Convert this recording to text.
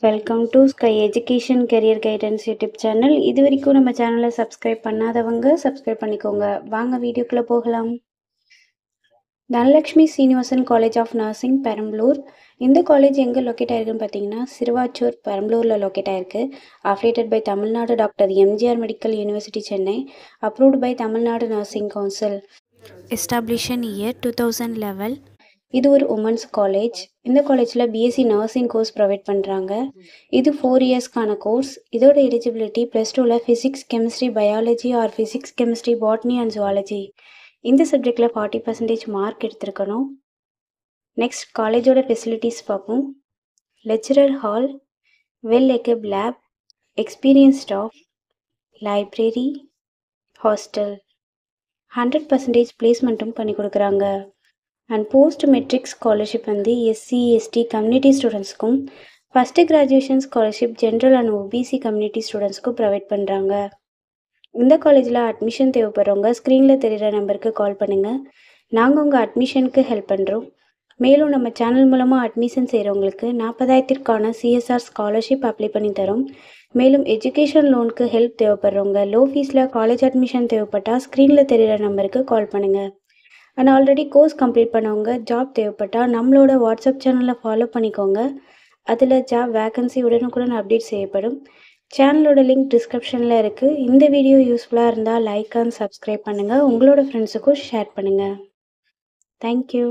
Welcome to sky education career guidance YouTube channel. இது வரைக்கும் நம்ம சேனலை சப்ஸ்கிரைப் பண்ணாதவங்க சப்ஸ்கிரைப் பண்ணிக்கோங்க. வாங்க வீடியோக்குள்ளே போகலாம். Dhanalakshmi Srinivasan college of nursing Perambalur. இந்த காலேஜ் எங்கே லொக்கேட் ஆயிருக்குன்னு பார்த்தீங்கன்னா சிறுவாச்சூர் பெரம்பலூரில் லொக்கேட் ஆயிருக்கு. Affiliated by Tamil Nadu doctor MGR medical university Chennai. Approved by Tamil Nadu nursing council. Establishment year 2011. இது ஒரு உமன்ஸ் காலேஜ். இந்த காலேஜில் பிஎஸ்சி நர்சிங் கோர்ஸ் ப்ரொவைட் பண்ணுறாங்க. இது 4 இயர்ஸ்க்கான கோர்ஸ். இதோட எலிஜிபிலிட்டி +2ல் physics chemistry biology or physics chemistry botany and zoology இந்த சப்ஜெக்டில் 40% மார்க் எடுத்திருக்கணும். நெக்ஸ்ட் காலேஜோட ஃபெசிலிட்டிஸ் பார்ப்போம். Lecturer hall, well equipped lab, experience staff, library, hostel, 100% பிளேஸ்மெண்ட்டும் பண்ணி கொடுக்குறாங்க. அண்ட் போஸ்ட் மெட்ரிக் ஸ்காலர்ஷிப் வந்து எஸ்சி எஸ்டி கம்யூனிட்டி ஸ்டூடெண்ட்ஸ்க்கும், first graduation scholarship general and OBC community ஸ்டூடெண்ட்ஸ்க்கும் ப்ரொவைட் பண்ணுறாங்க. இந்த காலேஜில் அட்மிஷன் தேவைப்படுறவங்க ஸ்க்ரீனில் தெரிகிற நம்பருக்கு கால் பண்ணுங்கள். நாங்கள் உங்கள் அட்மிஷனுக்கு ஹெல்ப் பண்ணுறோம். மேலும் நம்ம சேனல் மூலமாக அட்மிஷன் செய்கிறவங்களுக்கு 40,000க்கான சிஎஸ்ஆர் ஸ்காலர்ஷிப் அப்ளை பண்ணி தரோம். மேலும் எஜுகேஷன் லோனுக்கு ஹெல்ப் தேவைப்படுறவங்க லோ ஃபீஸில் காலேஜ் அட்மிஷன் தேவைப்பட்டால் ஸ்க்ரீனில் தெரிகிற நம்பருக்கு கால் பண்ணுங்கள். அண்ட் ஆல்ரெடி கோர்ஸ் கம்ப்ளீட் பண்ணவங்க ஜாப் தேவைப்பட்டால் நம்மளோட வாட்ஸ்அப் சேனலை ஃபாலோ பண்ணிக்கோங்க. அதில் ஜாப் வேகன்சி உடனுக்குடன் அப்டேட் செய்யப்படும். சேனலோட லிங்க் டிஸ்கிரிப்ஷனில் இருக்குது. இந்த வீடியோ யூஸ்ஃபுல்லாக இருந்தால் லைக் அண்ட் சப்ஸ்கிரைப் பண்ணுங்கள். உங்களோட ஃப்ரெண்ட்ஸுக்கும் ஷேர் பண்ணுங்கள். தேங்க்யூ.